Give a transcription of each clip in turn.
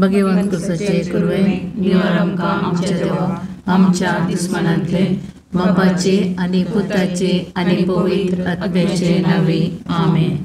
भगवंत कृपेचे कुरवे निवार आमकां आमच्या देवा आमच्या दुस्मनांतले बापाचे आनी पुताचे आनी पवित्र आत्म्याचे नावे आमेन.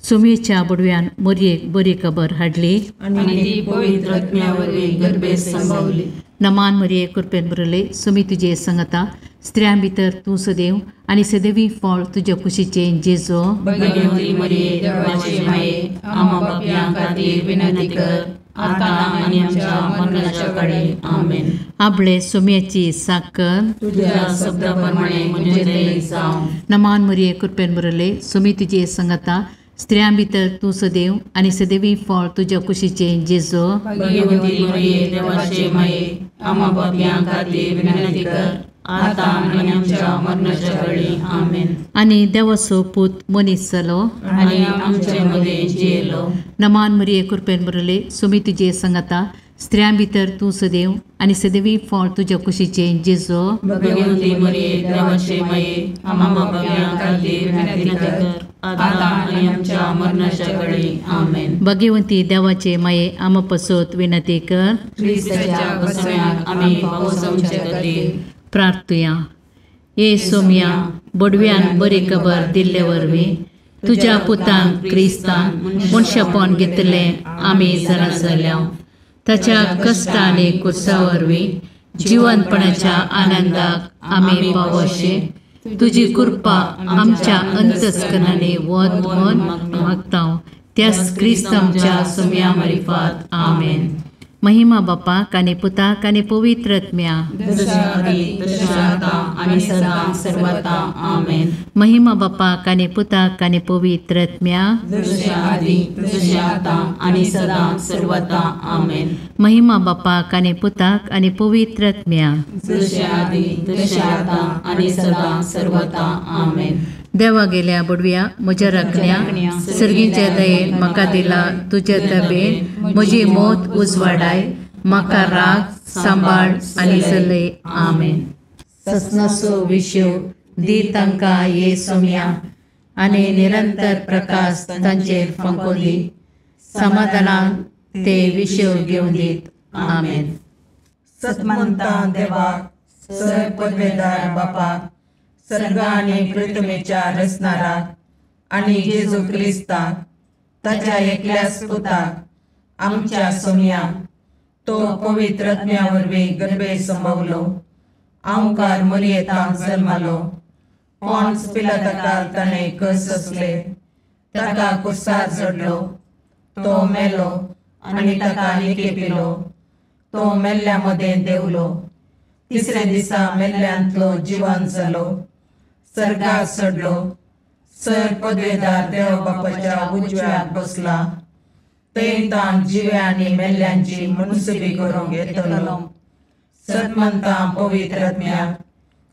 सुमेच्या बुडव्यान मोरयेक बरी खबर हाडली आनी ती पवित्र आत्म्यावरवीं गर्भेस संभवली. नमान मरिये कृपेन बरले सुमी तुजे संगता स्त्रियां भितर तूं सदैव आनी सदैवी फळ तुज्या कुशीचे जेजो. भगवंती मरिये देवाचे माये आम्हा पापयां खातीर विनंती कर आता आनी आमच्या मरणाच्या काळी आमेन. आपले सुम्याची साकर तुझ्या शब्दाप्रमाणे म्हणजे ते जावं. नमान मरिये कृपेन बरले सुमी तुजे संगता स्त्रियां भितर तूं सदैव आनी सदैवी फळ तुज्या कुशीचे जेजो. भगवंती मरिये देवाचे माये आम्हा पापयां खातीर विनंती कर आता आनी आमच्या मरणाच्या काळी आमेन. आनी देवाचो पूत मनीस जालो आनी आमचे मदे जियेलो. नमान मरिये कृपेन बरले सुमी तुजे संगता स्त्रियां भितर तूं सदैव आनी सदैवी फळ तुज्या कुशीचे जेजो. भगवंती मरिये देवाचे माये आम्हा पापयां खातीर विनंती कर आता आनी आमच्या मरणाच्या काळी आमेन. भगवंती देवाचे माये आम पसोत विनंती कर. ख्रिस्ताच्या बसव्याक आमी पावसावचे खातीर प्रार्थुया. ये सोम्या बडव्यान बरी खबर दिल्ले वरवीं तुज्या पुतान क्रिस्तान मनशापण घेतले आमी जरा जाल्या ताच्या कश्ट आनी कुर्सा वरवीं जिवंतपणाच्या आनंदाक आमी पावशे तुजी कृपा आमच्या अंतस्करणाने वत मन मागता त्याच क्रिस्त आमच्या सोम्या मार्फत आमेन. महिमा बापाक आनी पुताक आनी पवित्र आत्म्या जशा आदी तशा आता आनी सदां सर्वदा आमेन. महिमा बापाक आनी पुताक आनी पवित्र आत्म्या जशा आदी तशा आता आनी सदां सर्वदा आमेन. महिमा बापाक आनी पुताक आनी पवित्र आत्म्या जशा आदी तशा आता आनी सदां सर्वदा आमेन. देवा गेल्या बुडव्या म्हज्या राखण्या सर्गीच्या दयेन म्हाका दिला तुज्या तबेन म्हजी मोत उजवाडाय म्हाका राग सांबाळ आनी चलय आमेन. ससनाचो विशो दी तांकां ये सोम्या आनी निरंतर प्रकाश तांचेर फंकोन दी समाधानान ते विशो घेवन दीत आमेन. सतमंता देवाक सर पदवेदार बापाक सर्ग आनी पृथ्वीच्या रचणाराक आनी जेजू क्रिस्ताक ताच्या एकल्याच पुताक आमच्या सोम्याक तो पवित्र आत्म्या वरवीं गर्भे संभवलो आमकां मरियेंत जल्मालो. पोंच पिलाताकाल ताणें कस असले ताका कुर्सार चडलो तो मेलो आनी ताका निकेपिलो तो मेल्ल्या मदें देवलो. तिसरे दिसा मेल्ल्यांतलो जिवंत जालो सर्गाक चडलो सर पदवेदार देव बापाच्या उजव्याक बसला. थंय ताण जिव्या आनी मेल्ल्यांची मनसुबी करूंक येतलो. सतमंतां पवित्र आत्म्याक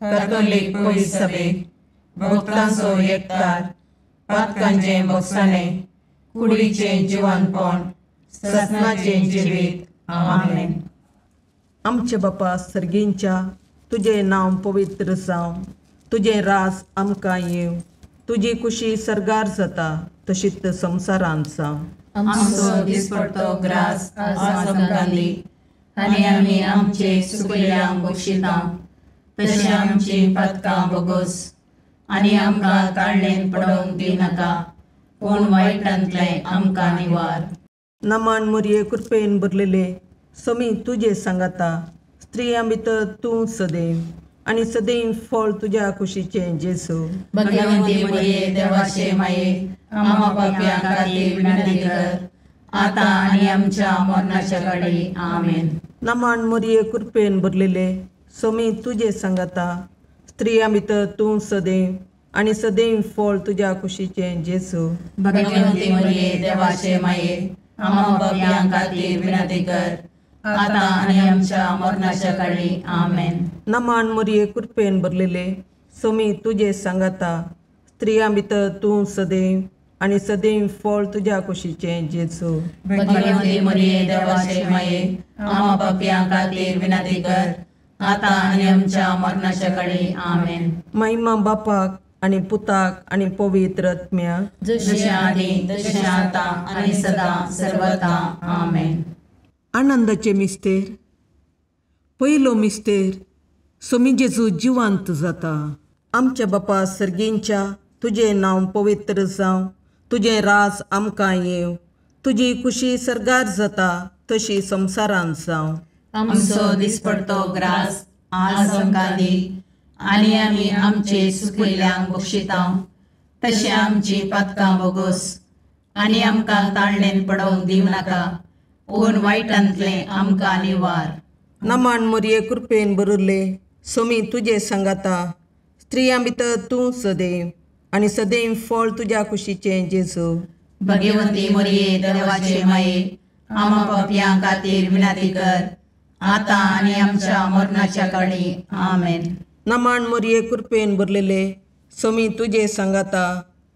कातोलीक पयस सभेक भक्तांचो एकठार पातकांचें बगसाणें कुडीचें जिवंतपण सतनाचें जिवीत आमेन. आमचे बापा सर्गींच्या तुझे नांव पवित्र जावं तुझे रास आमकां येव तुजी कुशी सर्गार जाता तशीच संवसारांत जावं. आमचो दिसपडटो ग्रास आज आमकां दी आनी आमी आमचे सुकल्यांक बक्षिता तशें आमची पातकां बोगोस आनी आमकां काळणेन पडोवंक दिनाका पूण वायटांतले आमकां निवार. नमान मरिये कृपेन भरलेले समी तुजे सांगाता स्त्रियां भितर तूं सदैव आनी सदैव फळ तुज्या कुशीचें जेजू. भगवंती मरिये देवाचे माये आम्हा पापयां खातीर विनंती कर आता आनी आमच्या मरणाच्या काळी आमेन. नमान मरिये कृपेन भरलेले समी तुजे सांगाता स्त्रियां भितर तूं सदैव आनी सदैव फळ तुज्या कुशीचें जेजू. भगवंती मरिये देवाचे माये आम्हा पापयां खातीर विनंती कर आता आनी आमच्या मरणाच्या काळी आमेन. नमान मरिये कृपेन भरलेले समी तुजे सांगाता स्त्रियां भितर तूं सदैव आनी सदैव फळ तुज्या कुशीचें जेजू. भगवंती मरिये देवाचे माये आम्हा पापयां खातीर विनंती कर आता आनी आमच्या मरणाच्या काळी आमेन. महिमा बापाक आनी पुताक आनी पवित्र आत्म्याक जशें आदी तशें आता आनी सदां सर्वदा आमेन. आनंदाचे मिस्तेर. पयलो मिस्तेर, सोमी जेजू जिवंत जाता. आमच्या बापा सर्गींच्या, तुजें नांव पवित्र जावं, तुजें राज आमकां येवं, तुजी कुशी सरगार जाता तशी संवसारांत जावं. आमचो दिसपडतो ग्रास आज आमकां दी, आनी आमी आमचे चुकिल्ल्यांक बक्षितांव, तशें आमची पातकां बोगोस, आनी आमकां ताळणेन पडोवंक दिवं नाका, पूण वायटांतलें आमकां निवार. नमान मोरये कृपेन बरुल्ले, सोमी तुजे सांगाता, स्त्रियां भितर तूं सदैव, आनी सदैव फळ तुज्या कुशीचें जेजू. भगवंती मोरये देवाचे माये, आमा पापयां खातीर विनंती कर, आतां आनी आमच्या मरणाच्या काळी. आमेन. नमान मोरये कृपेन भरलेले, सोमी तुजे सांगाता,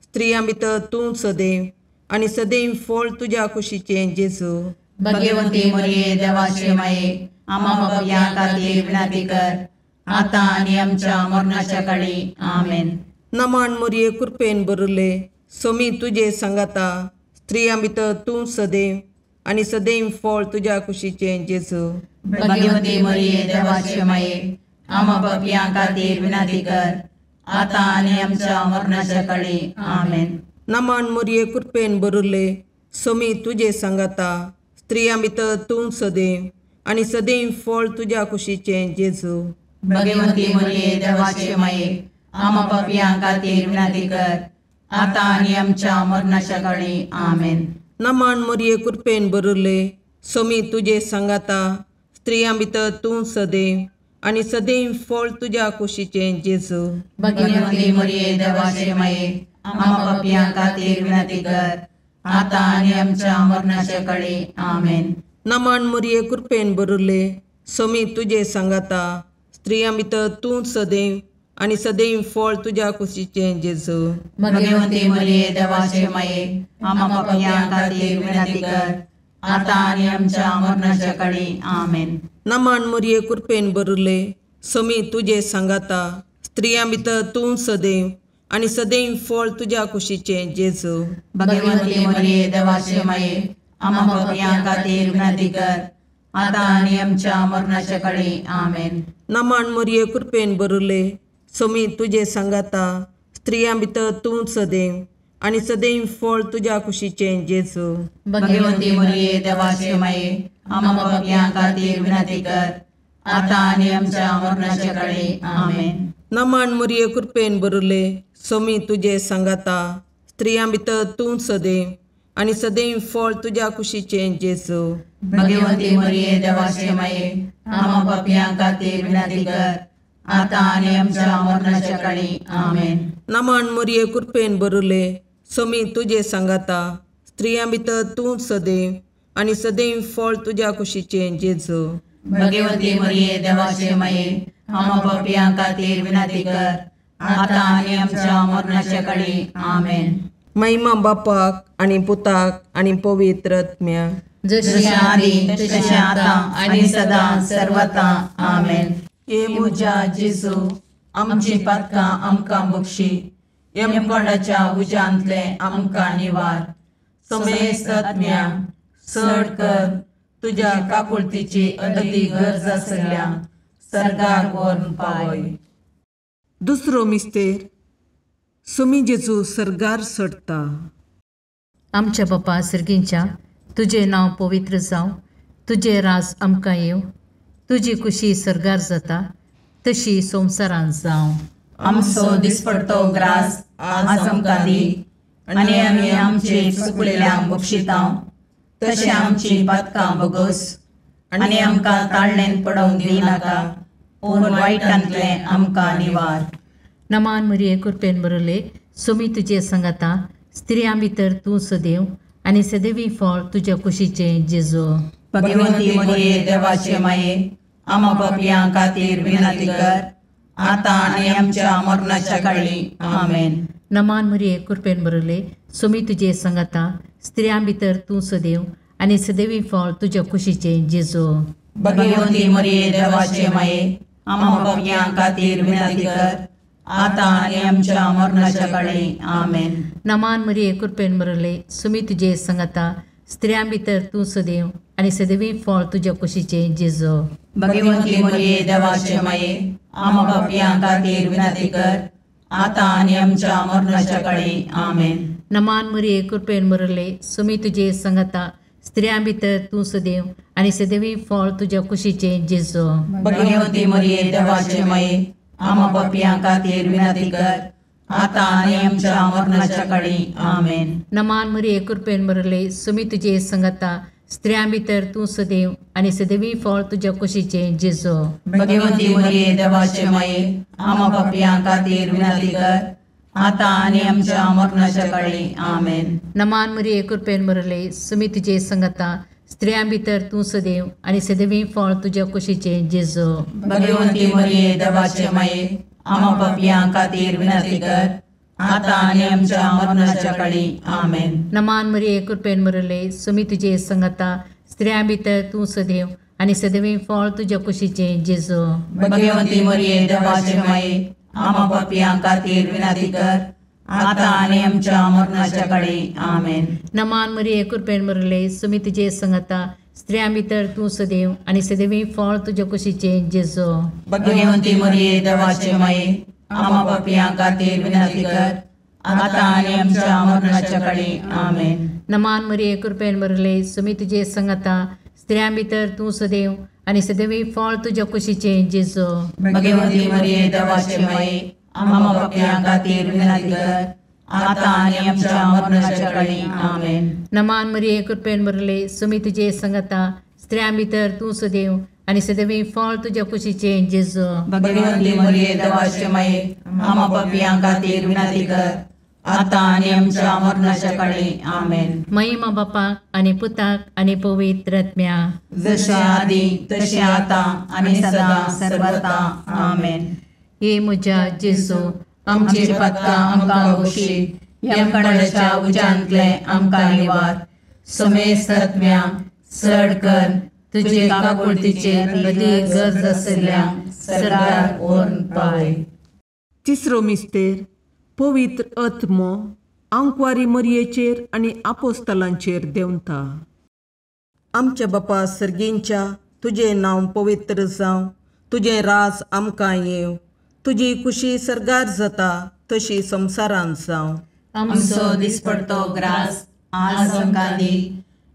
स्त्रियां भितर तूं सदैव, आनी सदैव फळ तुज्या कुशीचें जेजू. भगवंती मोरये देवाचे माये, आमा पापयां खातीर विनंती कर, आतां आनी आमच्या मरणाच्या काळी. आमेन. नमान मोरये कृपेन भरले, सोमी तुजे सांगाता, स्त्रियां भितर तूं सदैव, आनी सदैव फळ तुज्या कुशीचें जेजू. भगवंती मोरये देवाचे माये, आमा पापयां खातीर विनंती कर, आतां आनी आमच्या मरणाच्या काळी. आमेन. नमान मोरये कृपेन भरले, सोमी तुजे सांगाता, स्त्रियां भितर तूं सदैव, आनी सदैव फळ तुज्या कुशीचें जेजू. भगवंती मोरये देवाचे माये, आमा पापयां खातीर विनंती कर, आतां आनी आमच्या मरणाच्या काळी. आमेन. नमान मोरये कृपेन भरले, सोमी तुजे सांगाता, स्त्रियां भितर तूं सदैव, आनी सदैव फळ तुज्या कुशीचें जेजू. भगवंती मोरये देवाचे माये, आमा पापयां खातीर विनंती कर, आतां आनी आमच्या मरणाच्या काळी. आमेन. नमान मोरये कृपेन भरले, सोमी तुजे सांगाता, स्त्रियां भितर तूं सदैव, आनी सदैव फळ तुज्या कुशीचें जेजू. भगवंती मोरये देवाचे माये, आमा पापयां खातीर विनंती कर, आतां आनी आमच्या मरणाच्या काळी. आमेन. नमान मोरये कृपेन भरले, सोमी तुजे सांगाता, स्त्रियां भितर तूं सदैव, आनी सदैव फळ तुज्या कुशीचें जेजू. भगवंती मोरये देवाचे माये, आमा पापयां खातीर विनंती कर, आतां आनी आमच्या मरणाच्या काळी. आमेन. नमान मोरये कृपेन भरले, सोमी तुजे सांगाता, स्त्रियां भितर तूं सदैव, आनी सदैव फळ तुज्या कुशीचें जेजू. भगवंती मोरये देवाचे माये, आमा पापयां खातीर विनंती कर, आतां आनी आमच्या मरणाच्या काळी. आमेन. नमान मोरये कृपेन भरले, सोमी तुजे सांगाता, स्त्रियां भितर तूं सदैव, आनी सदैव फळ तुज्या कुशीचें जेजू. भगवंती मोरये देवाचे माये, आमा पापयां खातीर विनंती कर, आतां आनी आमच्या मरणाच्या काळी. आमेन. नमान मोरये कृपेन भरले, सोमी तुजे सांगाता, स्त्रियां भितर तूं सदैव, आनी सदैव फळ तुज्या कुशीचें जेजू. भगवंती मोरये देवाचे माये, आमा पापयां खातीर विनंती कर, आतां आनी आमच्या मरणाच्या काळी. आमेन. महिमा बापाक आनी पुताक आनी पवित्र आत्म्याक, जशें आदी तशें आतां आनी सदां सर्वता. आमेन. हे म्हज्या जेजू, आमची पातकां आमकां बक्षी, यमकोंडाच्या उज्यांतले आमकां निवार. समेस्त आत्म्या चड कर, तुज्या काकुळतीची अदी गरज आसल्यान सर्गाक व्हरून पावय. दुसरो मिस्तेर, सोमी जेजू सर्गार सडटा. आमच्या बापा सर्गींच्या, तुजें नांव पवित्र जावं, तुजें राज आमकां येवं, तुजी कुशी सरगार जाता तशी संवसारांत जावं. आमचो दिसपडतो ग्रास आज आमकां दी, आनी आमी आमचे चुकलेल्यांक बक्षितांव, तशें आमची पातकां बोगोस, आनी आमकां ताळणेन पडोवंक दिवं नाका, पूण वायटांतलें आमकां निवार. नमान मोरये कृपेन भरले, सोमी तुजे सांगाता, स्त्रियां भितर तूं सदैव, आनी सदैवी फळ तुज्या कुशीचें जेजू. भगवंती मोरये देवाचे माये, आमा पापयां खातीर विनंती कर, आतां आनी आमच्या मरणाच्या काळी. आमेन. नमान मोरये कृपेन भरले, सोमी तुजे सांगाता, स्त्रियां भितर तूं सदैव, आनी सदैवी फळ तुज्या कुशीचें जेजू. भगवंती मोरये देवाचे माये, आमा पापयां खातीर विनंती कर, आतां आनी आमच्या मरणाच्या काळी. आमेन. नमान मोरये कृपेन भरले, सोमी तुजे सांगाता, स्त्रियां भितर तूं सदैव, आणि सदैवी फळ तुझ्या कुशीचे जेजू. भगवंती मरिये देवाचे माये, आम्हा पापियां खातीर विनंती कर, आता आणि आमच्या मरणाच्या काळी. आमेन. नमान मरिये कृपेन बरले, सुमी तुझे संगता, स्त्रियां भितर तू सदैव आणि सदैवी फळ तुझ्या कुशीचे जेजू. भगवंती मरिये देवाचे माये, आम्हा पापियां खातीर विनंती कर, आता आणि आमच्या मरणाच्या काळी. आमेन. नमान मरिये कृपेन बरले, सुमी तुझे संगता, स्त्रियां भितर तू सदैव आणि सदैवी फळ तुझ्या कुशीचे जेजू. भगवंती मरिये देवाचे माये, आम्हा पापियां खातीर विनंती कर, आता आणि आमच्या मरणाच्या काळी. आमेन. नमान मरिये कृपेन बरले, सुमी तुझे संगता, स्त्रियां भितर तू सदैव आणि सदैवी फळ तुझ्या कुशीचे जेजू. भगवंती मरिये देवाचे माये, आम्हा पापियां खातीर विनंती कर, आता आणि आमच्या मरणाच्या काळी. आमेन. नमान मरिये कृपेन बरले, सुमी तुझे संगता, स्त्रियां भितर तू सदैव आणि सदैवी फळ तुझ्या कुशीचे जेजू. भगवंती मरिये देवाचे माये, आम्हा पापियां खातीर विनंती कर, आता आणि आमच्या मरणाच्या काळी. आमेन. नमान मरिये कृपेन बरले, सुमी तुझे संगता, स्त्रियां भितर तू सदैव आणि सदैवी फळ तुझ्या कुशीचे जेजू. भगवंती मरिये देवाचे माये, आम्हा पापियां खातीर विनंती कर, आता आणि आमच्या मरणाच्या काळी. आमेन. नमान मरिये कृपेन बरले, सुमी तुझे संगता, स्त्रियां भितर तू सदैव आणि सदैवी फळ तुझ्या कुशीचे जेजू. भगवंती मरिये देवाचे माये, आम्हा पापियां खातीर विनंती कर, आता आणि आमच्या मरणाच्या काळी. आमेन. नमान मरिये कृपेन बरले, सुमी तुझे संगता, स्त्रियां भितर तू सदैव आणि सदैवी फळ तुझ्या कुशीचे जेजू. भगवंती मरिये देवाचे माये, आम्हा पापियां खातीर विनंती कर, आता आणि आमच्या मरणाच्या काळी. आमेन. महिमा बापाक आणि पुताक आणि पवित्र आत्म्या, जसे आधी तसे आता आणि सदा सर्वदा. आमेन. हे म्हज्या जेजू, आमची पत्कां आमकां बक्षी, यमकणाच्या उजांतले आमकां निवार. समेस्त आत्म्या चड कर, तुजे काकुळतीचेर कधी गरज आसल्यांक सरकार ओन पाय. तिसरो मिस्तेर पवित्र आत्मो आंकवारी मरियेचेर आनी आपोस्तलांचेर देंवता. आमच्या बापा सर्गींच्या, तुजें नांव पवित्र जावं, तुजें राज आमकां येव, तुजी कुशी सरगार जाता तशी संवसारांत जावं. आमचो दिसपडतो ग्रास आज आमकां दी,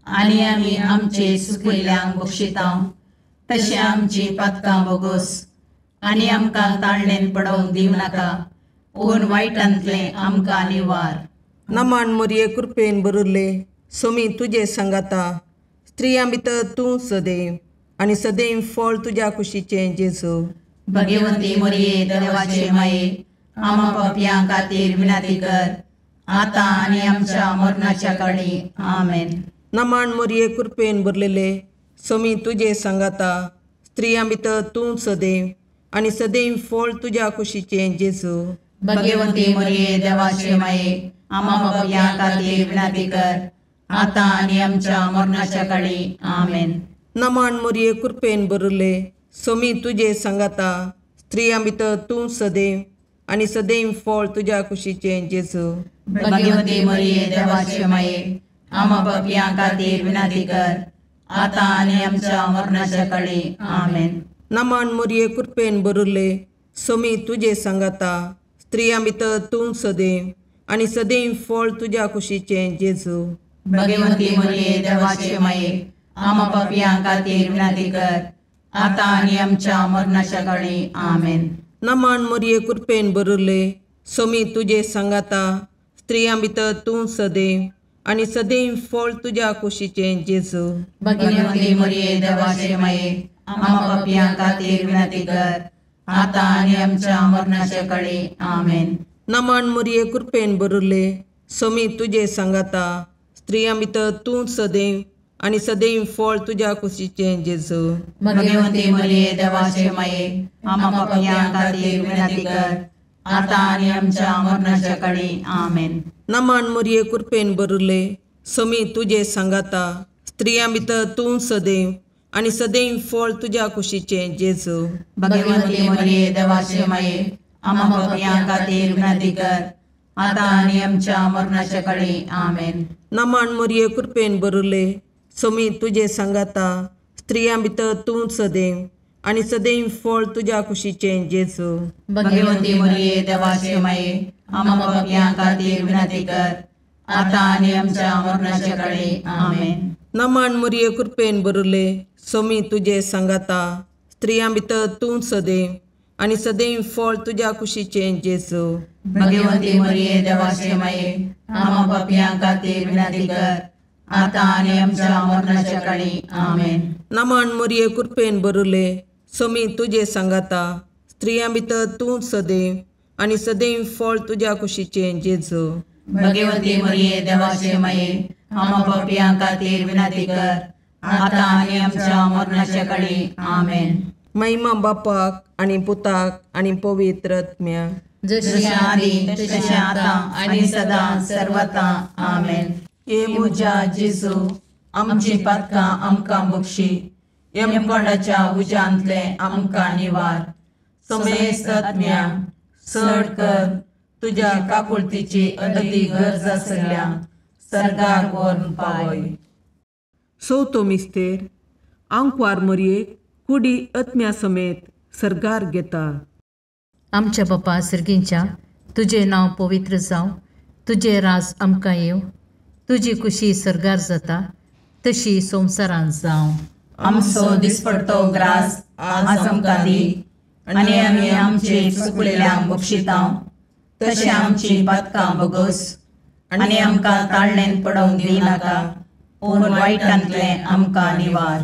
आनी आमी आमचे सुकयल्यांक बक्षितांव, तशें आमची पातकां बोगोस, आनी आमकां ताळणेन पडोवंक दिवं नाका, पूण वायटांतले आमकां निवार. नमान मरिये कृपेन बरले, सोमी तुजे सांगाता, स्त्रियां भितर तूं सदैव आनी सदैव फळ तुज्या कुशीचें जेजू. भगवंती मरिये देवाचे माये, आम्हा पापियां खातीर विनंती कर, आता आनी आमच्या मरणाच्या काळी. आमेन. नमान मरिये कृपेन बरलेले, सोमी तुजे सांगाता, स्त्रियां भितर तूं सदैव आनी सदैव फळ तुज्या कुशीचें जेजू. भगवंती मरिये देवाचे माये, आम्हा पापियां खातीर विनंती कर, आता आनी आमच्या मरणाच्या काळी. आमेन. नमान मरिये कृपेन बरले, सोमी तुजे सांगाता, स्त्रियां भितर तूं सदैव आनी सदैव फळ तुज्या कुशीचें जेजू. भगवंती मरिये देवाचे माये, आम्हा पापियां खातीर विनंती कर, आता आनी आमच्या मरणाच्या काळी. आमेन. नमान मरिये कृपेन बरले, सोमी तुजे सांगाता, स्त्रियां भितर तूं सदैव आनी सदैव फळ तुज्या कुशीचें जेजू. भगवंती मरिये देवाचे माये, आम्हा पापियां खातीर विनंती कर, आता आनी आमच्या मरणाच्या काळी. आमेन. नमान मरिये कृपेन बरले, सोमी तुजे सांगाता, स्त्रियां भितर तूं सदैव आनी सदैव फळ तुज्या कुशीचें जेजू. भगवंती मरिये देवाचे माये, आम्हा पापियां खातीर विनंती कर, आता आनी आमच्या मरणाच्या काळी. आमेन. नमान मरिये कृपेन बरले, सोमी तुजे सांगाता, स्त्रियां भितर तूं सदैव आनी सदैव फळ तुज्या कुशीचें जेजू. भगवंती मरिये देवाचे माये, आम्हा पापियां खातीर विनंती कर, आता आनी आमच्या मरणाच्या काळी. आमेन. नमान मरिये कृपेन बरले, सोमी तुजे सांगाता, स्त्रियां भितर तूं सदैव आनी सदैव फळ तुज्या कुशीचें जेजू. भगवंती मरिये देवाचे माये, आम्हा पापियां खातीर विनंती कर, आता आनी आमच्या मरणाच्या काळी. आमेन. नमान मरिये कृपेन बरले, सोमी तुजे सांगाता स्त्रियां भितर तूं सदैव आनी सदैव फळ तुज्या कुशीचें जेजू. भगवंती मरिये देवाचे माये आम्हा पापियां खातीर विनंती कर आता आनी आमच्या मरणाच्या काळी आमेन. नमन मरिये कृपेन बरले सोमी तुजे सांगाता स्त्रियां भितर तूं सदैव आनी सदैव फळ तुज्या कुशीचें जेजू. भगवंती मरिये देवाचे माये आम्हा पापियां खातीर विनंती कर आता आनी आमच्या मरणाच्या काळी आमेन. नमन मरिये कृपेन बरले सोमी तुजे सांगाता स्त्रियां भितर तूं सदैव आनी सदैव फळ तुज्या कुशीचें जेजू. भगवंती मरिये देवाचे माये आम्हा पापियां खातीर विनंती कर आता आनी आमच्या मरणाच्या काळी आमेन. महिमा बापाक आनी पुताक आनी पवित्र आत्म्याक, जशी आदी तशी आता आणि सदा सर्वता आमेन. ये मुजा जेजू आमची पातकां आमकां बक्षी, यमकोंडाच्या उज्यांतले आमकां निवार. समेस्त आत्म्या चड कर तुज्या काकुळतीची अदी गरज आसल्या सर्गाक व्हरून पावय. चवथो मिस्तेर आंकवार मरयेक कुडी आत्म्या समेत सर्गार घेता. आमच्या बापा सर्गींच्या तुजें नांव पवित्र जावं, तुजें राज आमकां येवं, तुजी कुशी सर्गार जाता तशी संवसारांत जावं. आमचो दिसपडतो ग्रास आज आमकां दी आनी आमी आमचे चुकलेल्यांक बक्षितांव, तशें आमची पातकां बोगोस आनी आमकां ताळणेन पडोवंक दिनाका, पूण वायटांतले आमकां निवार.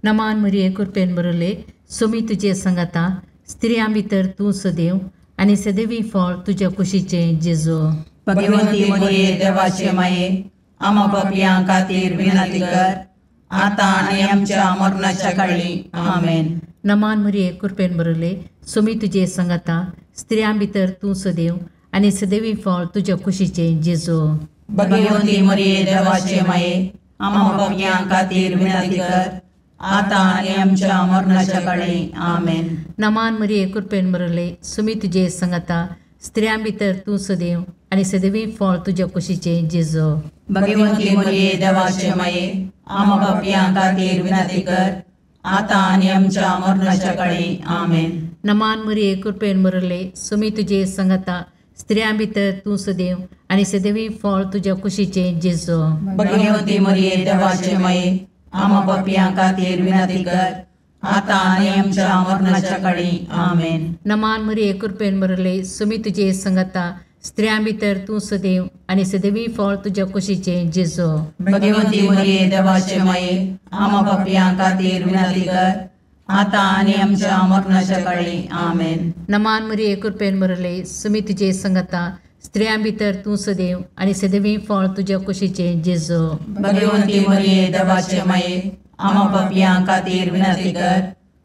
नमान मरिये कृपेन बरले सोमी तुजे सांगाता स्त्रियां भितर तूं सदैव आनी सदैवी फळ तुज्या कुशीचें जेजू. भगवंती मरिये देवाचे माये आम्हा पापियां खातीर विनंती कर आता आनी आमच्या मरणाच्या काळी आमेन. नमान मरिये कृपेन बरले सोमी तुजे सांगाता स्त्रियां भितर तूं सदैव आनी सदैवी फळ तुज्या कुशीचें जेजू. भगवंती मरिये देवाचे माये आम्हा पापियां खातीर विनंती कर आता आनी आमच्या मरणाच्या काळी आमेन. नमान मरिये कृपेन बरले सोमी तुजे सांगाता स्त्रियां भितर तूं सदैव आनी सदैवी फळ तुज्या कुशीचें जेजू. भगवंती मरिये देवाचे माये आम्हा पापियां खातीर विनंती कर आता आनी आमच्या मरणाच्या काळी आमेन. नमान मरिये कृपेन बरले सोमी तुजे सांगाता स्त्रियां भितर तूं सदैव आनी सदैवी फळ तुज्या कुशीचें जेजू. भगवंती मरिये देवाचे माये आम्हा पापियां खातीर विनंती कर आता आनी आमच्या मरणाच्या काळी आमेन. नमान मरिये कृपेन बरले सोमी तुजे सांगाता स्त्रियां भितर तूं सदैव आनी सदैवी फळ तुज्या कुशीचें जेजू. भगवंती मरिये देवाचे माये आम्हा पापियां खातीर विनंती कर आता आनी आमच्या मरणाच्या काळी आमेन. नमान मरिये कृपेन बरले सोमी तुजे सांगाता स्त्रियां भितर तूं सदैव आनी सदैवी फळ तुज्या कुशीचें जेजू. भगवंती मरिये देवाचे माये आम्हा पापियां खातीर विनंती कर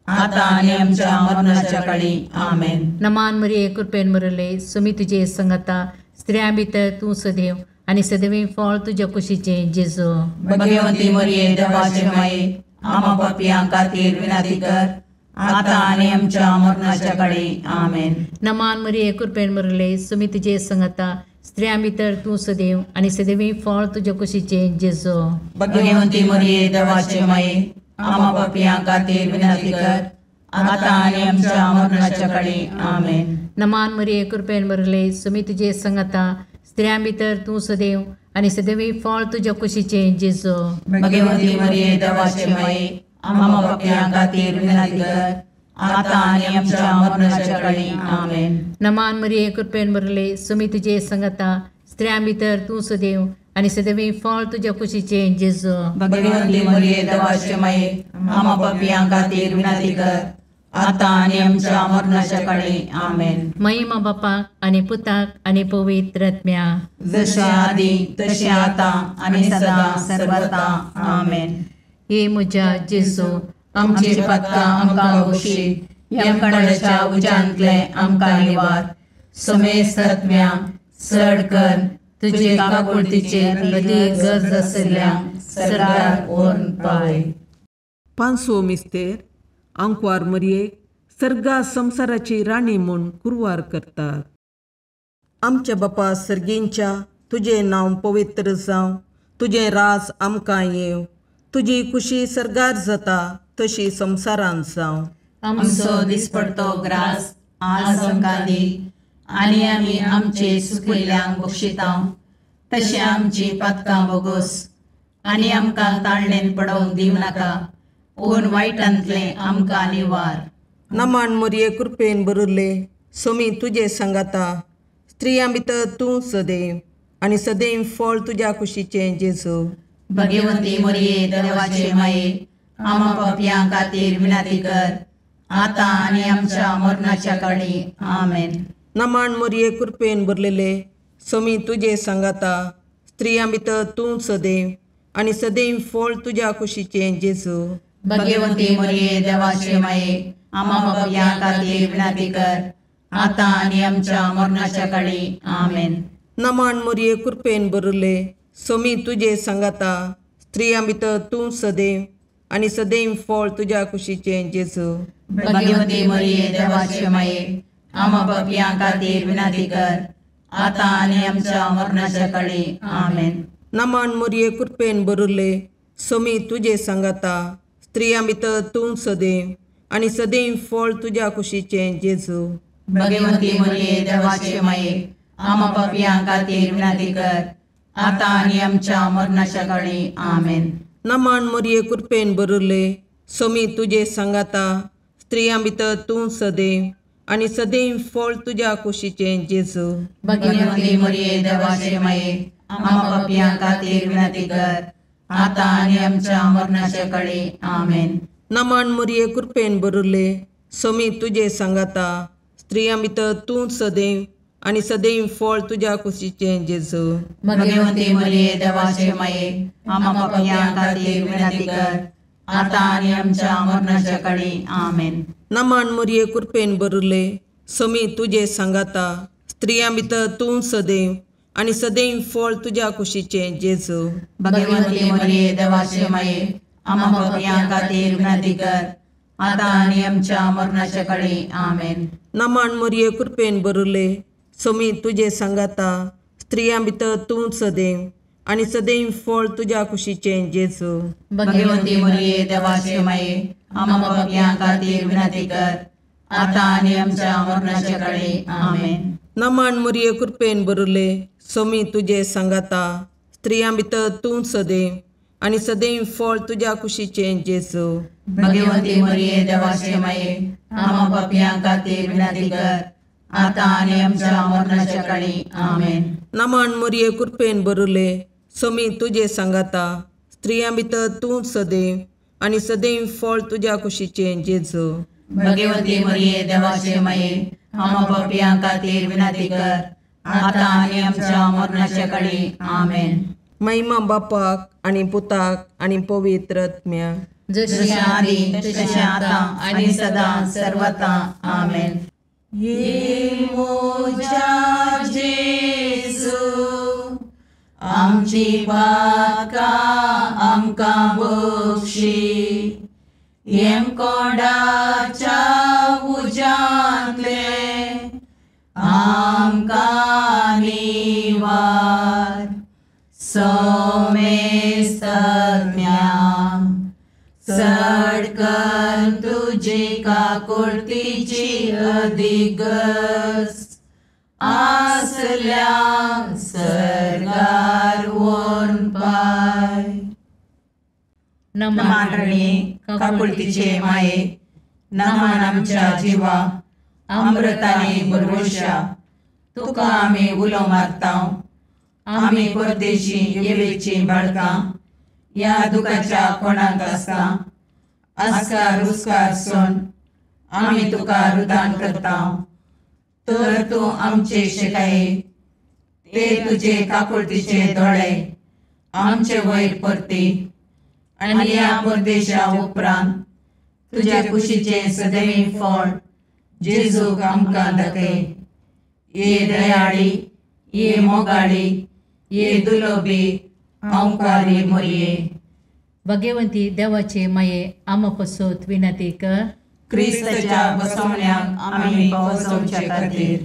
आता आनी आमच्या मरणाच्या काळी आमेन. नमान मरिये कृपेन बरले सोमी तुजे सांगाता स्त्रियां भितर तूं सदैव आनी सदैवी फळ तुज्या कुशीचें जेजू. भगवंती मरिये देवाचे माये आम्हा पापियां खातीर विनंती कर आता आनी आमच्या मरणाच्या काळी आमेन. नमान मरिये कृपेन बरले सोमी तुजे सांगाता स्त्रियां भितर तूं सदैव आनी सदैवी फळ तुज्या कुशीचें जेजू. भगवंती मरिये देवाचे माये आम्हा पापियां खातीर विनंती कर आता आनी आमच्या मरणाच्या काळी आमेन. नमान मरिये कृपेन बरले सोमी तुजे सांगाता स्त्रियां भितर तूं सदैव आनी सदैवी फळ तुज्या कुशीचें जेजू. भगवंती मरिये देवाचे माये आम्हा पापियां खातीर विनंती कर आता आनी आमच्या मरणाच्या काळी आमेन. नमान मरिये कृपेन बरले सोमी तुजे सांगाता स्त्रियां भितर तूं सदैव आनी सदैवी फळ तुज्या कुशीचें जेजू. भगवंती मरिये देवाचे माये आम्हा पापियां खातीर विनंती कर आता आनी आमच्या मरणाच्या काळी आमेन. महिमा बापाक आनी पुताक आनी पवित्र आत्म्याक, जशे आदी तशे आता आनी सदा सर्वता आमेन. हे म्हज्या जेजू आमची पातकां आमकां बक्षी, यमकोंडाच्या उज्यांतले आमकां निवार. समेस्त आत्म्या चड कर तुजे काकुळतीचे अदीक गरज आसल्यांक सर्गार व्हरून पावय. पांचवो मिस्तेर आंकवार मरयेक सर्गा संवसाराची राणी म्हूण कुरवार करतात. आमच्या बापा सर्गींच्या तुजें नांव पवित्र जावं, तुजें राज आमकां येवं, तुजी कुशी सरगार जाता तशी संवसारांत जावं. आमचो दिसपडतो ग्रास आज आमकां दी, आनी आमी आमचे सुकिल्ल्यांक बक्षितांव. तशें आमची पातकां बोगोस, आनी आमकां ताळणेन पडोवंक दिव नाका, पूण वायटांतलें आमकां निवार. नमान मोरये कृपेन बरुल्ले, सोमी तुजे सांगाता, स्त्रियां भितर तूं सदैव, आनी सदैव फळ तुज्या कुशीचें जेजू. भगवंती मोरये देवाचे माये, आमा पापयां खातीर विनंती कर, आतां आनी आमच्या मरणाच्या काळी. आमेन. नमान मोरये कृपेन भरलेले, सोमी तुजे सांगाता, स्त्रियां भितर तूं सदैव, आनी सदैव फळ तुज्या कुशीचें जेजू. भगवंती मोरये देवाचे माये, आमा पापयां खातीर विनंती कर, आतां आनी आमच्या मरणाच्या काळी. आमेन. नमान मोरये कृपेन भरले, सोमी तुजे सांगाता, स्त्रियां भितर तूं सदैव, आनी सदैव फळ तुज्या कुशीचें जेजू. भगवंती मोरये देवाचे माये, आमा पापयां खातीर विनंती कर, आतां आनी आमच्या मरणाच्या काळी. आमेन. नमान मोरये कृपेन भरले, सोमी तुजे सांगाता, स्त्रियां भितर तूं सदैव, आनी सदैव फळ तुज्या कुशीचें जेजू. भगवंती मोरये देवाचे माये, आमा पापयां खातीर विनंती कर, आतां आनी आमच्या मरणाच्या काळी. आमेन. नमान मोरये कृपेन भरले, सोमी तुजे सांगाता, स्त्रियां भितर तूं सदैव, आनी सदैव फळ तुज्या कुशीचें जेजू. भगवंती मोरये देवाचे माये, आमा पापयां खातीर विनंती कर, आतां आनी आमच्या मरणाच्या काळी. आमेन. नमान मोरये कृपेन भरले, सोमी तुजे सांगाता, स्त्रियां भितर तूं सदैव, आनी सदैव फळ तुज्या कुशीचें जेजू. भगवंती मोरये देवाचे माये, आमा पापयां खातीर विनंती कर, आतां आनी आमच्या मरणाच्या काळी. आमेन. नमान मोरये कृपेन भरले, सोमी तुजे सांगाता, स्त्रियां भितर तूं सदैव, आनी सदैव फळ तुज्या कुशीचें जेजू. भगवंती मोरये देवाचे माये, आमा पापयां खातीर विनंती कर, आतां आनी आमच्या मरणाच्या काळी. आमेन. नमान मोरये कृपेन भरले, सोमी तुजे सांगाता, स्त्रियां भितर तूं सदैव, आनी सदैव फळ तुज्या कुशीचें जेजू. भगवंती मोरये देवाचे माये, आमा पापयां खातीर विनंती कर, आतां आनी आमच्या मरणाच्या काळी. आमेन. नमान मोरये कृपेन भरले, सोमी तुजे सांगाता, स्त्रियां भितर तूं सदैव, आनी सदैव फळ तुज्या कुशीचें जेजू. भगवंती मोरये देवाचे माये, आमा पापयां खातीर विनंती कर, आतां आनी आमच्या मरणाच्या काळी. आमेन. नमान मोरये कृपेन भरले, सोमी तुजे सांगाता, स्त्रियां भितर तूं सदैव, आनी सदैव फळ तुज्या कुशीचें जेजू. भगवंती मोरये देवाचे माये, आमा पापयां खातीर विनंती कर, आतां आनी आमच्या मरणाच्या काळी. आमेन. महिमा बापाक आनी पुताक आनी पवित्र आत्म्याक, जशें आदी तशें आतां आनी सदां सर्वता. आमेन. ये मोजा जेजू, आमची पातकां आमकां बक्षी, येम कोंडाच्या उज्यांतले आमकां निवार. सोमेस्त सडकन तुजी काकुळतीची अधिगस, आसल्या सरगार वोन पाय. नमान रणे काकुळतीचे माये, नमान आमच्या जिवा, अमृताने भरवशा, तुका आमी उलो मारतांव. आमी परदेशी येवेची बाळकां, या दुखाच्या कोणाक आसता, आस्कार रुस्कार सोन आमी तुका रुदान करतांव. तर तूं आमचे शिकाये, ते तुजे काकुळतीचे दोळे आमचे वयर परती, आनी या परदेशा उपरांत तुज्या कुशीचे सदैव फळ जेजूक आमकां दाखय. ये दयाळी, ये मोगाळी, ये दुलोबी, ओंकारी मोरये. भगवंती देवाचे माये, आमा पसोत विनंती कर, क्रिस्ताच्या बसवण्याक आमी पावसोवचे खातीर.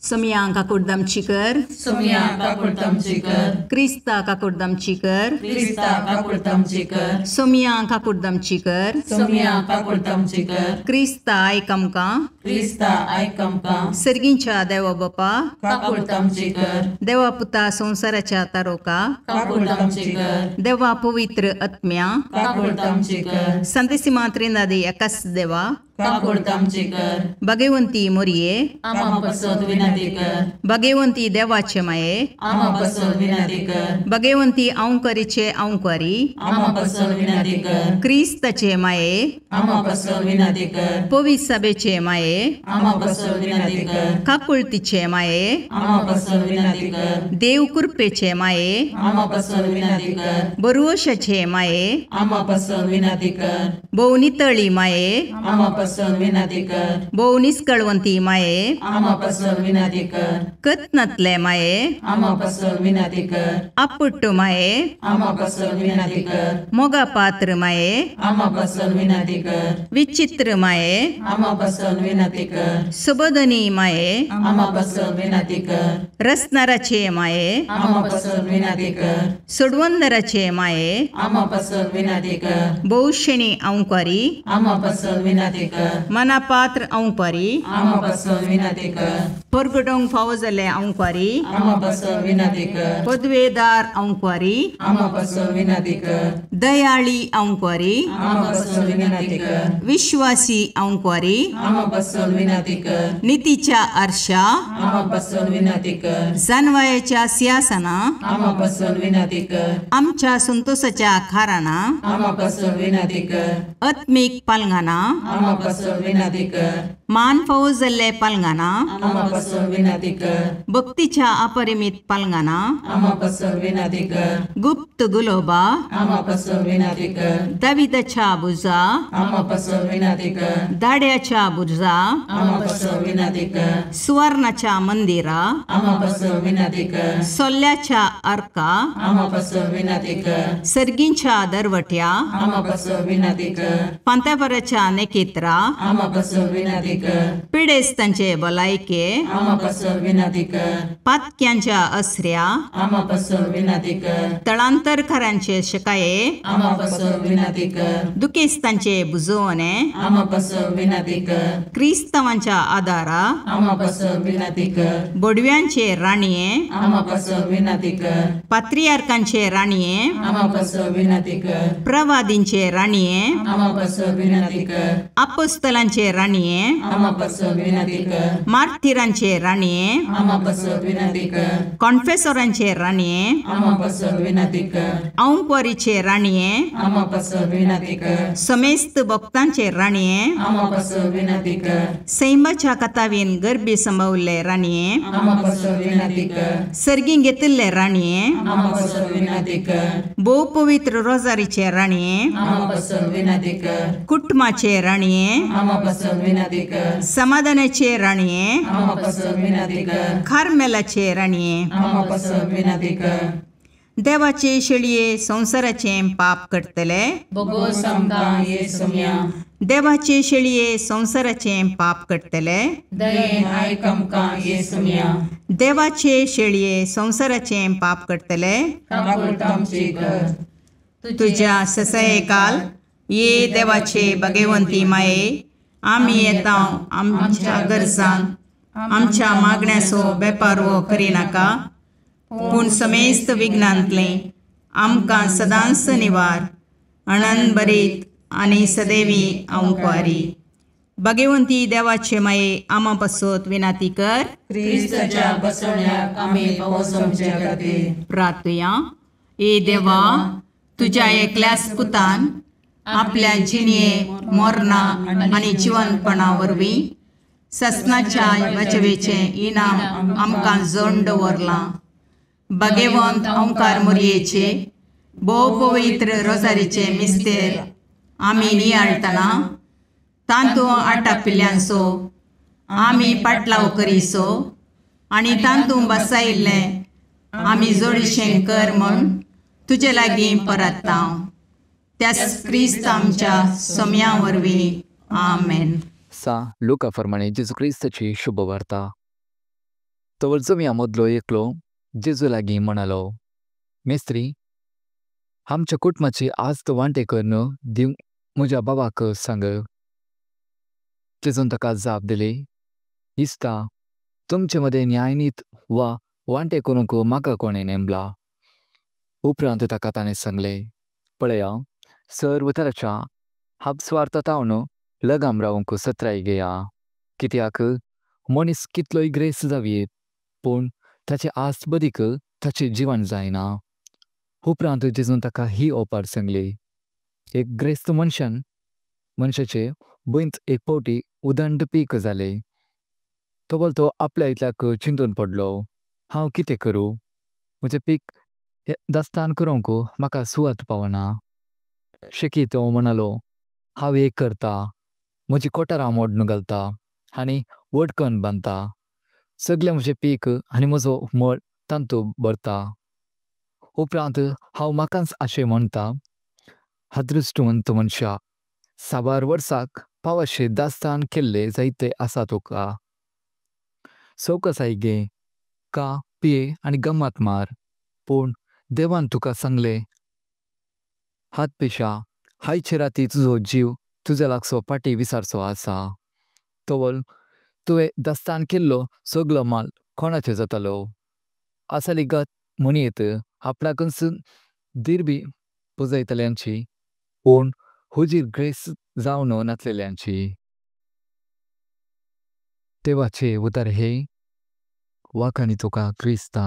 सोमिया काकुर्दमची कर, सोमिया काकुर्दमची कर, क्रिस्ता काकुर्दमची कर, क्रिस्ता काकुर्दमची कर, सोमिया काकुर्दमची कर, सोमिया काकुर्दमची कर, क्रिस्ता आयकमका, क्रिस्ता आयकमका, सर्गींच्या देवा बापा, काकुर्दमची कर, देवा पुता संसाराच्या तारोका, काकुर्दमची कर, देवा पवित्र आत्म्या, काकुर्दमची कर, संतसिमा त्रिनादी एकाच देवा, काकुर्दमची कर, भगवंती मोरिये, आम्हा बसत विनंती कर, भगवंती देवाचे माये, आम्हा बसत विनंती कर, भगवंती औंकरीचे औंकारी, आम्हा बसत विनंती कर, क्रिस्ताचे माये, आम्हा बसत विनंती कर, पवित्र सभेचे माये, आम्हा बसत विनंती कर, काकुळतीचे माये, आम्हा बसत विनंती कर, देव कृपेचे माये, आम्हा बसत विनंती कर, बरुवशाचे माये, आम्हा बसत विनंती कर, बहुनितळी माये, आम्हा बसत विनंती कर, बहुनिष्कळवंती माये, आम्हा बसत विनंती कर, कतनातले माये, आम्हा बसत विनंती कर, अपुट्टू माये, आम्हा बसत विनंती कर, मोगा पात्र माये, आम्हा बसत विनंती कर, विचित्र माये, आम्हा बसत विनंती कर, सुबोधनी माये, आम्हा बसत विनंती कर, रसनाराचे माये, आम्हा बसत विनंती कर, सुडवंदराचे माये, आम्हा बसत विनंती कर, बहुशणी औंकारी, आम्हा बसत विनंती कर, मनापात्र औंकारी, आम्हा बसत विनंती कर, परगडोंग फावो जाल्ले औंकारी, आम्हा बसत विनंती कर, पदवेदार औंकारी, आम्हा बसत विनंती कर, दयाळी औंकारी, आम्हा बसत विनंती कर, विश्वासी औंकारी, आम्हा बसत विनंती कर, नीतीच्या आरशा, आम्हा बसत विनंती कर, जानवायाच्या सिंहासना, आम्हा बसत विनंती कर, आमच्या संतोषाच्या खाराना, आम्हा बसत विनंती कर, आत्मिक पालंगाना, आम्हा बसत विनंती कर, मान फावो जाल्ले पालंगाना, आम्हा बसत विनंती कर, भक्तीच्या अपरिमित पालंगाना, आम्हा बसत विनंती कर, गुप्त गुलोबा, आम्हा बसत विनंती कर, दाविदाच्या बुजा, आम्हा बसत विनंती कर, दाड्याच्या बुजा, आम्हा बसत विनंती कर, सुवर्णाच्या मंदिरा, आम्हा बसत विनंती कर, सोल्ल्याच्या अर्का, आम्हा बसत विनंती कर, सर्गींच्या दरवट्या, आम्हा बसत विनंती कर, पांत्यापराच्या नेकेत्रा, आम्हा बसत विनंती कर, पिडेस्तांचे भलायके, आम्हा बसत विनंती कर, पातक्यांच्या असऱ्या, आम्हा बसत विनंती कर, तळांतरकारांचे शकाये, आम्हा बसत विनंती कर, दुखेस्तांचे बुजवणे, आम्हा बसत विनंती कर, क्रिस्तवांच्या आदारा, आम्हा बसत विनंती कर, बोडव्यांचे राणीये, आम्हा बसत विनंती कर, पात्रियार्कांचे राणीये, आम्हा बसत विनंती कर, प्रवादींचे राणीये, आम्हा बसत विनंती कर, अपोस्तलांचे राणीये, आम्हा बसत विनंती कर, मार्थिरांचे राणीये, आम्हा बसत विनंती कर, कॉन्फेसोरांचे राणीये, आम्हा बसत विनंती कर, औंपरीचे राणीये, आम्हा बसत विनंती कर, समेस्त भक्तांचे राणीये, आम्हा बसत विनंती कर, सैमाच्या कथावीन गर्भी संभवले राणीये, आम्हा बसत विनंती कर, सर्गीं घेतिल्ले राणीये, आम्हा बसत विनंती कर, बहु पवित्र रोजारीचे राणीये, आम्हा बसत विनंती कर, कुटुंबाचे राणीये, आम्हा बसत विनंती कर, समाधानाचे राणीये, आम्हा बसत विनंती कर, खारमेलाचे राणीये, आम्हा बसत विनंती कर, देवाचे शेळये संसाराचे पाप करतले, बगोस आमकां येसुम्या, देवाचे शेळये संसाराचे पाप करतले, दयेन आयक आमकां येसुम्या, देवाचे शेळये संसाराचे पाप करतले, काकुळट आमची कर, तुझ्या ससये काल ये देवाचे भगवंती माये, आम्ही येता आमच्या गरजांक आमच्या मागण्याचो बेपारवो करिनाका, पूण समेस्त विघ्नांतले आमकां सदांच निवार, आनंद बरीत आनी सदैवी औंकवारी. भगवंती देवाचे माये आमा पासत विनाती कर. क्रिस्ताच्या बसवण्याक आमी पावसमचे खातीर प्रार्थया. ए देवा, तुझ्या एकल्याच पुतान आपल्या जिणये मोरणा आनी जिवंतपणा वरवीं ससनाच्या वाचवेचे इनाम आमकां जोडून दवरलां. भगवंत ओंकार मोरयेचे भोव पवित्र रोजारीचे मिस्तेर आमी नियाळतना तांतूं आटापिल्ल्यांचो आमी पाटलाव करिसो आनी तांतूं बसायिल्लें आमी जोडीशें कर म्हूण तुजे लागीं परतता. त्याच क्रिस्त आमच्या सोम्या वरवीं. आमेन. सा लुका प्रमाणे जेजू क्रिस्ताची शुभ वार्ता. तवळचो मी मदलो एकलो जेजू लागीं म्हणालो, मेस्त्री, आमच्या कुटुंबाची आस्त वांटेकरण दिवंक म्हज्या बाबाक सांग. जेजून ताका जाप दिली, दिसता तुमचे मदें न्यायनीत वा वांटे करूंक म्हाका कोणें नेमला. उपरांत ताका ताणें सांगलें, पळया, सर्व तराच्या आपस्वार्थतावन लगाम रावंक सत्राय घेया. कित्याक मनीस कितलोय ग्रेस्त जावी पूण ताची आस्त बदीक ताचें जिवन जायना. उपरांत जेजून ताका ही ओपार सांगली, एक ग्रेस्त मनशाचे भुंयत एक फावटी उदंड पीक जालें. तोबल तो आपल्या इतल्याक चिंतून पडलो, हांव कितें करूं? म्हजें पीक दास्तान करूंक म्हाका सुवात पावना. शेकी तो म्हणालो, हांव एक करता, म्हजी कोठारां मोडून घालता आनी वडकन बांदता. सगळें म्हजें पीक आनी म्हजो मळ तांतूं भरता. उपरांत हांव म्हाकाच अशें म्हणटा, अदृश्टवंत मनशा, 6 वर्साक पावशें दास्तान केल्लें जायतें आसा तुका. सवकासाय घे, खा, पिये आनी गम्मत मार. पूण देवान तुका सांगलें, हात पेशा, आयचे राती तुजो जीव तुज्या लागसो फाटीं विसारचो आसा. तोवल तुवें दास्तान केल्लो सगळो माल कोणाचो जातालो? आसाली गत म्हणीत आपणाकच दिरबी पुजयतल्यांची, पूण हुजीर ग्रेस्त जावन नाचलेल्यांची. देवाचे उतर हे वाखाणी तुका क्रिस्ता.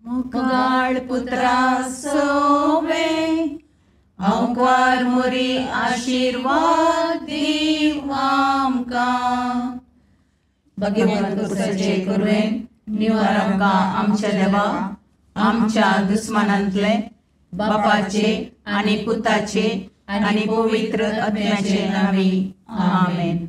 मुगाळ पुत्रा सोवे अवकार मोरी आशीर्वाद दीव आमकां. भगवंत पुरुषाचे करुवेन निवार आमकां आमच्या देवा, आमच्या दुस्मनांतले बापाचे आनी पुताचे आनी पवित्र आत्म्याचे नावी. आमेन.